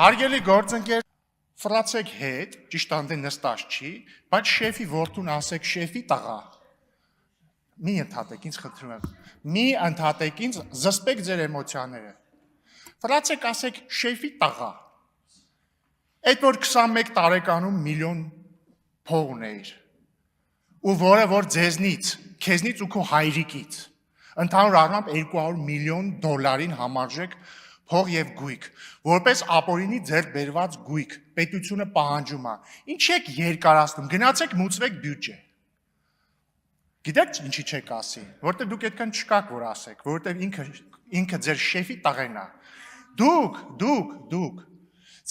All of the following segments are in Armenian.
Հարգելի գործընկեր, ֆրացեք հետ, ճիշտ անդե նստած չի, բայց շեֆի որդուն ասեք շեֆի տղա։ Մի ընդհատեք, ինձ խնդրում եմ։ Մի ընդհատեք ինձ, զսպեք ձեր էմոցիաները։ Ֆրացեք ասեք շեֆի տղա։ Այդ որ 21 տարեկանում միլիոն փող ունեիր։ Ու որ ձեզնից, քեզնից ու քո հայրիկից ընդհանուր առմամբ 200 միլիոն դոլարին համարժեք փող եւ գույք, որպես ապօրինի ձեռք բերված գույք, պետությունը պահանջում է։ Ինչ եք երկարացնում, գնացեք մուծվեք բյուջե։ Գիտեք ինչի չեք ասի, որտեղ դուք այդքան չկաք որ ասեք, որտեղ ինքը ձեր շեֆի տղեն է։ Դուք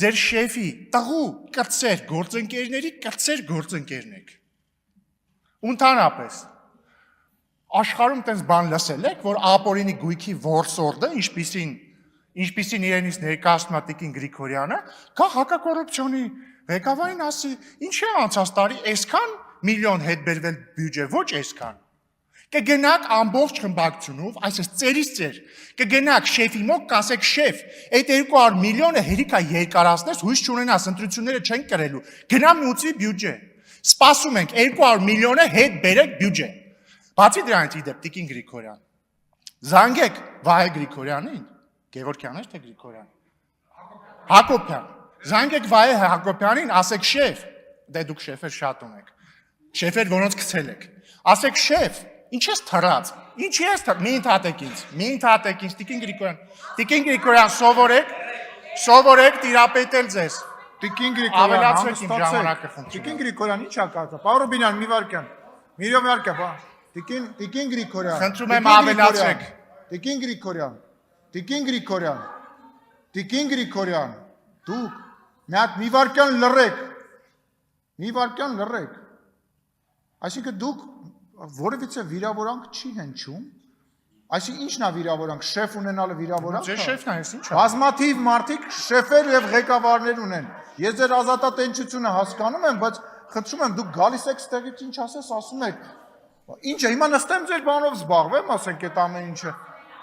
ձեր շեֆի տղու կրծեր գործընկերների կրծեր գործընկերն եք։ Ընդհանրապես աշխարհում տես բան լսել եք, որ ապօրինի գույքի որսորդը, ինչպիսին իրենից ներկայացնում է Տիկին Գրիգորյանը, կա հակակոռուպցիոնի ղեկավարին ասի, ինչ է անցած տարի այսքան միլիոն հետ բերվել բյուջե, ոչ այսքան։ Կգնաք ամբողջ խմբակցությունով, այսպես ծերից ծեր, կգնաք շեֆի մոտ, կասեք շեֆ, այդ 200 միլիոնը հերիքա երկարացնես, հույս չունենաս, ընտրությունները չեն կրելու, գնա մուծի բյուջե։ Սպասում ենք 200 միլիոնը հետ բերեք բյուջե։ Բացի դրանից իդեպ Տիկին Գրիգորյան, զանգեք Վահե Գրիգորյանին, Գևորգյան էր թե Գրիգորյան։ Հակոբյան, զանգեք Վահե Հակոբյանին, ասեք շեֆ, դե դուք շեֆեր շատ ունեք, շեֆեր որոնց գցել եք, ասեք շեֆ, ինչ ես թռած, ինչի ես թռած, մի ընդհատեք ինձ, Տիկին Գրիգորյան, սովորեք տիրապետել ձեզ։ Տիկին Գրիգորյան, ավելացրեք իմ ժամանակը խնդրում։ Տիկին Գրիգորյան, ի՞նչ ա կարգա։ Պարոն Ռուբինյան, մի վարքյան։ Տիկին Գրիգորյան։ Խնդրում եմ ավելացրեք։ Տիկին Գրիգորյան, դուք մի վարքյան լռեք։ Այսինքն դուք որևիցե վիրավորանք չի հնչում։ Այսինքն ի՞նչն է վիրավորանք, շեֆ ունենալը վիրավորանք։ Ձեր շեֆն է, ես ինչ է։ Բազմաթիվ մարդիկ շեֆեր եւ ղեկավարներ ունեն։ Ես ձեր ազատատենչությունը հասկանում եմ, բայց խնդրում եմ դուք գալիս եք ստեղից ինչ ասում եք։ Ինչ է, հիմա նստեմ ձեր բանով զբաղվեմ, ասենք այդ ամեն ինչը։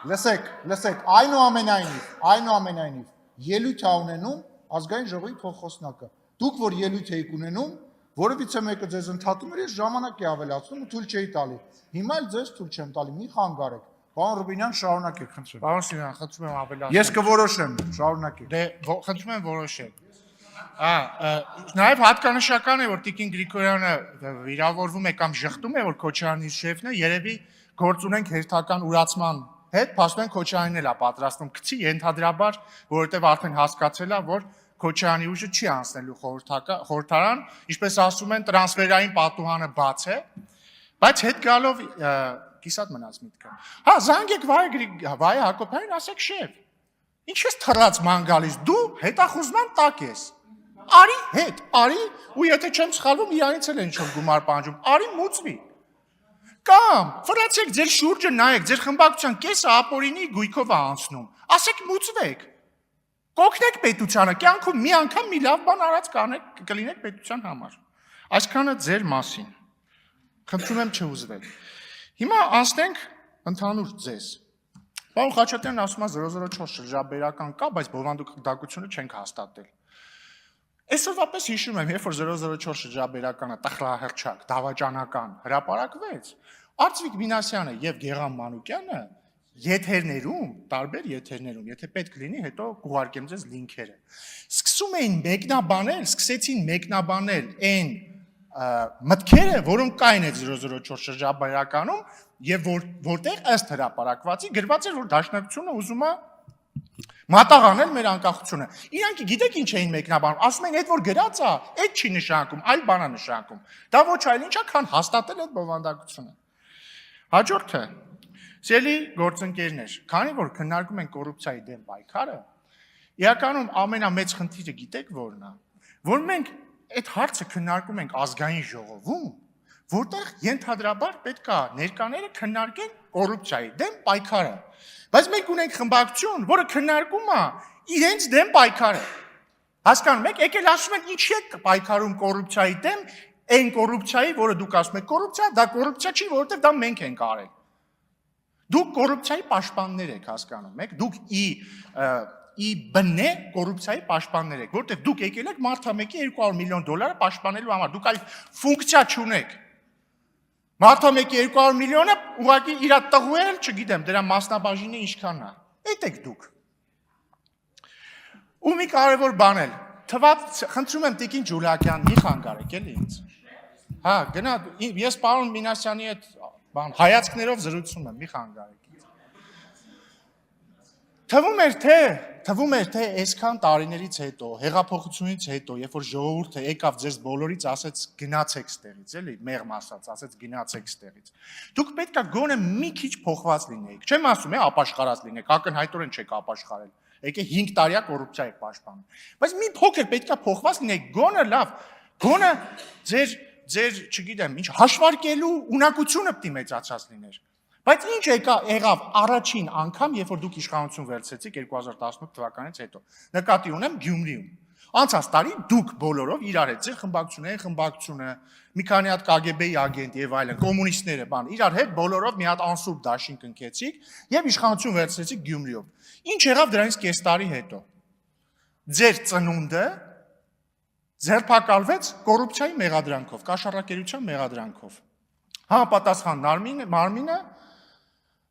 Լսեք, այնուամենայնիվ ելույթ է ունենում ազգային ժողովի փոխխոսնակը։ Դուք որ ելույթ եք ունենում, որևիցե մեկը ձեզ ընդհատում էր, ես ժամանակ է ավելացնում ու թույլ չէի տալի։ Հիմա էլ ձեզ թույլ չեմ տալի, մի խանգարեք։ Պարոն Ռուբինյան, շարունակեք, խնդրում եմ։ Պարոն Սիմյան, խնդրում եմ ավելացրեք։ Ես կորոշեմ, շարունակեք։ Դե խնդրում եմ որոշեք։ Նաև հատկանշական է, որ Տիկին Գրիգորյանը վիրավորվում է կամ ժխտում է, որ Քոչարյանի շեֆն է, երևի գործ ունենք հերթական ուրացման հետ, փաստորեն Քոչարյանն էլ է պատրաստում գցի ենթադրաբար, որովհետև արդեն հասկացել է, որ Քոչարյանի ուժը չի անցնելու խորհրդարան, ինչպես ասում են, տրանսֆերային պատուհանը բաց է, բայց հետ գալով կիսատ մնաց միտքը։ Հա, զանգեք Վահե Հակոբյանին, ասեք շեֆ, ինչ ես թռած ման գալիս, դու հետախուզման տակ ես։ Արի, ու եթե չեմ սխալվում, իրանից էլ են ինչ-որ գումար պահանջում, արի մուծվի։ Կամ ֆրացեք ձեր շուրջը նայեք, ձեր խմբակցության կեսը ապօրինի գույքով է անցնում, ասեք մուծվեք, կօգնեք պետությանը, կյանքում մի անգամ մի լավ բան արած կլինեք պետության համար։ Այսքանը ձեր մասին, խնդրում եմ չհուզվել։ Հիմա անցնենք ընդհանուր ձեզ։ Պարոն Խաչատրյանն ասում է 004 շրջաբերական կա, բայց բովանդակությունը չենք հաստատել։ Այսօրվա պես հիշում եմ, երբ որ 004 շրջաբերականը տխրահռչակ, դավաճանական հրապարակվեց, Արծվիկ Մինասյանը եւ Գեղամ Մանուկյանը եթերներում, տարբեր եթերներում, եթե պետք լինի, հետո կուղարկեմ ձեզ լինքերը, սկսեցին մեկնաբանել այն մտքերը, որոնք կային այդ 004 շրջաբերականում եւ որտեղ ըստ հրապարակվածի գրված էր, որ Դաշնակցությունը ուզում է մատաղանել մեր անկախությունը։ Իրանք գիտեք ինչ էին մեկնաբանում, ասում են, այդ որ գրած է, այդ չի նշանակում, այլ բան է նշանակում։ Դա ոչ այլ ինչ է, քան հաստատել այդ բովանդակությունը։ Հաջորդը, սիրելի գործընկերներ, քանի որ քննարկում են կոռուպցիայի դեմ պայքարը, իրականում ամենամեծ խնդիրը գիտեք որն է, որ մենք այդ հարցը քննարկում ենք ազգային ժողովում, որտեղ ենթադրաբար պետք է ներկաները քննարկեն կոռուպցիայի դեմ պայքարը։ Բայց մենք ունենք խմբակցություն, որը քննարկում է իրենց դեմ պայքարը։ Հասկանում եք, եկել ասում են ինչի է պայքարում կոռուպցիայի դեմ, այն կոռուպցիայի, որը դուք ասում եք կոռուպցիա, դա կոռուպցիա չի, որովհետև դա մենք ենք արել։ Դուք կոռուպցիայի պաշտպաններ եք, հասկանում եք, դուք ի բնե կոռուպցիայի պաշտպաններ եք, որտեղ դուք եկել եք մարդամեկի $200 միլիոն պաշտպանելու համար, դուք այլ ֆունկցիա չունեք։ Մարդամեկի $200 միլիոնը ուղղակի իր տղու էլ, չգիտեմ, դրա մասնաբաժինը ինչքանն է։ Էդ եք դուք։ Ու մի կարևոր բան էլ, խնդրում եմ Տիկին Ջուլիակյան, մի խանգարեք էլի ինձ։ Հա, գնա, ես պարոն Մինասյանի հետ հայացքներով զրուցում եմ, մի խանգարեք ինձ։ Թվում էր թե այսքան տարիներից հետո, հեղափոխությունից հետո, երբ որ ժողովուրդը եկավ ձեզ բոլորից ասեց գնացեք ստեղից, էլի, մեղմ ասած, ասեց գնացեք ստեղից։ Դուք պետք է գոնե մի քիչ փոխված լինեիք։ Չեմ ասում, ապաշխարած լինեք, ակնհայտորեն չեք ապաշխարել։ Եկե 5 տարիա կոռուպցիա եք պաշտպանում։ Բայց մի փոքր պետք է փոխված լինեիք, գոնե լավ, գոնե ձեր, չգիտեմ, ինչ հաշվարկելու ունակությունը պետք է մեծացած լիներ։ Բայց ինչ եղավ առաջին անգամ, երբ որ դուք իշխանություն վերցրեցիք 2018 թվականից հետո։ Նկատի ունեմ Գյումրիում։ Անցած տարի դուք բոլորով իրար հետ ձեր խմբակցությունը, մի քանի հատ KGB-ի ագենտ եւ այլն, կոմունիստները, իրար հետ բոլորով մի հատ անսուրբ դաշին կնքեցիք եւ իշխանություն վերցրեցիք Գյումրիով։ Ինչ եղավ դրանից կես տարի հետո։ Ձեր ծնունդը ձերբակալվեց կոռուպցիայի մեղադրանքով, կաշառակերության մեղադրանքով։ Համապատասխան մարմինը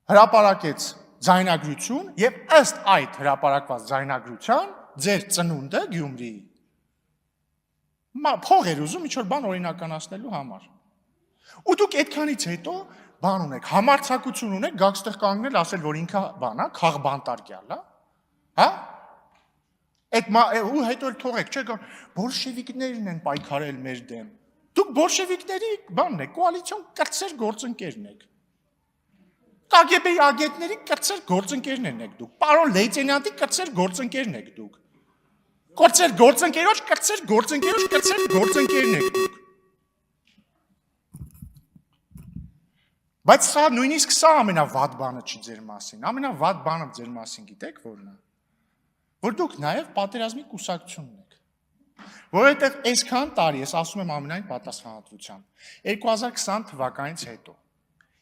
հրապարակեց ձայնագրություն եւ ըստ այդ հրապարակված ձայնագրության ձեր ծնունդը Գյումրիի փող էր ուզում ինչ-որ բան օրինականացնելու համար։ Ու դուք այդքանից հետո բան ունեք, համարձակություն ունեք, գաք ստեղ կանգնել, ասել, որ ինքը բան է, քաղբանտարկյալ է, հա։ Ու հետո էլ թողեք, չէ՞, բոլշևիկներն են պայքարել մեր դեմ։ Դուք բոլշևիկների բանն եք, կոալիցիոն կրտսեր գործընկերն եք։ KGB-ի ագենտների կրտսեր գործընկերներն եք դուք։ Պարոն լեյտենանտի կրտսեր գործընկերն եք դուք։ Կրտսեր գործընկերներն եք դուք։ Բայց սա նույնիսկ սա ամենավատ բանը չի ձեր մասին։ Ամենավատ բանը ձեր մասին գիտեք որն է։ Որ դուք նաև պատերազմի կուսակցությունն եք։ Որովհետև այսքան տարի, ես ասում եմ ամենայն պատասխանատվությամբ, 2020 թվականից հետո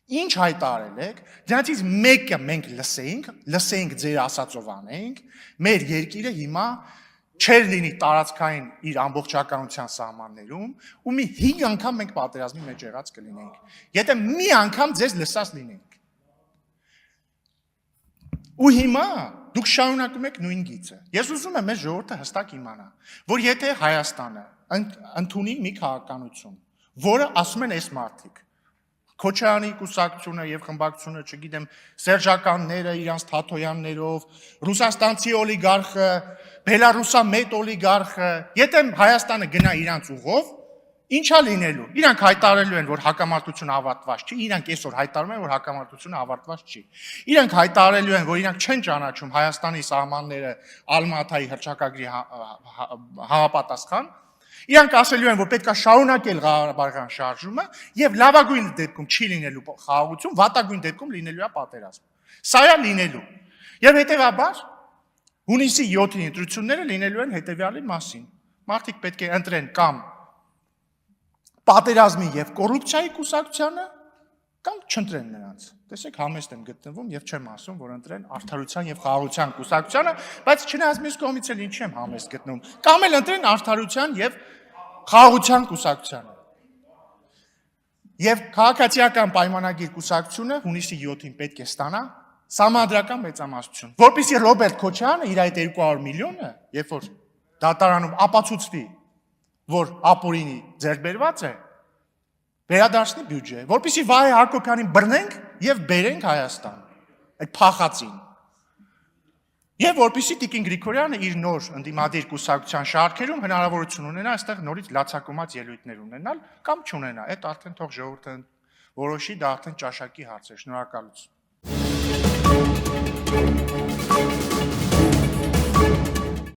ինչ հայտարարել եք, դրանից մեկը մենք լսեինք ձեր ասածով անենք, մեր երկիրը հիմա չեր լինի տարածքային իր ամբողջականության սահմաններում, ու մի 5 անգամ մենք պատերազմի մեջ եղած կլինենք, եթե մի անգամ ձեզ լսած լինենք։ Ու հիմա դուք շարունակում եք նույն գիծը։ Ես ուզում եմ մեր ժողովուրդը հստակ իմանա, որ եթե Հայաստանը ընդունի մի քաղաքականություն, որը ասում են այս մարդիկ, Քոչարյանի կուսակցությունը եւ խմբակցությունը, չգիտեմ, սերժականները իրանց Թաթոյաններով, ռուսաստանցի օլիգարխը, բելարուսամետ օլիգարխը, եթե Հայաստանը գնա իրանց ուղով, ինչա լինելու։ Իրանք հայտարարելու են, որ հակամարտությունը ավարտված չի, իրանք այսօր հայտարարում են, որ հակամարտությունը ավարտված չի։ Իրանք հայտարարելու են, որ իրանք չեն ճանաչում Հայաստանի սահմանները Ալմատայի հռչակագրի համապատասխան։ Իրանք ասելու են, որ պետք է շարունակել Ղարաբաղյան շարժումը եւ լավագույն դեպքում չի լինելու խաղաղություն, վատագույն դեպքում լինելու է պատերազմ։ Սա է լինելու։ Եվ հետեւաբար հունիսի 7-ի ընտրությունները լինելու են հետեւյալի մասին։ Մարդիկ պետք է ընտրեն կամ պատերազմի եւ կոռուպցիայի կուսակցությանը կամ չընտրեն նրանց։ Տեսեք, համեստ եմ գտնվում եւ չեմ ասում, որ ընտրեն արդարության եւ խաղաղության կուսակցությանը, բայց չնայած մյուս կողմից էլ ինչ եմ համեստ գտնվում, կամ էլ ընտրեն արդարության եւ խաղաղության կուսակցությանը։ Եվ քաղաքացիական պայմանագիր կուսակցությունը հունիսի 7-ին պետք է ստանա սահմանադրական մեծամասնություն, որպեսզի Ռոբերտ Քոչարյանը իր այդ 200 միլիոնը, երբ որ դատարանում ապացուցվի, որ ապօրինի ձեռքբերված է, վերադարձնի բյուջե, որպեսզի Վահե Հակոբյանին բռնենք եւ բերենք Հայաստան, այդ փախածին։ Եվ որպեսզի Տիկին Գրիգորյանը իր նոր ընդդիմադիր կուսակցության շարքերում հնարավորություն ունենա այստեղ նորից լացակոմած ելույթներ ունենալ կամ չունենա, այդ արդեն թող ժողովուրդը որոշի, դա արդեն ճաշակի հարց է։ Շնորհակալություն։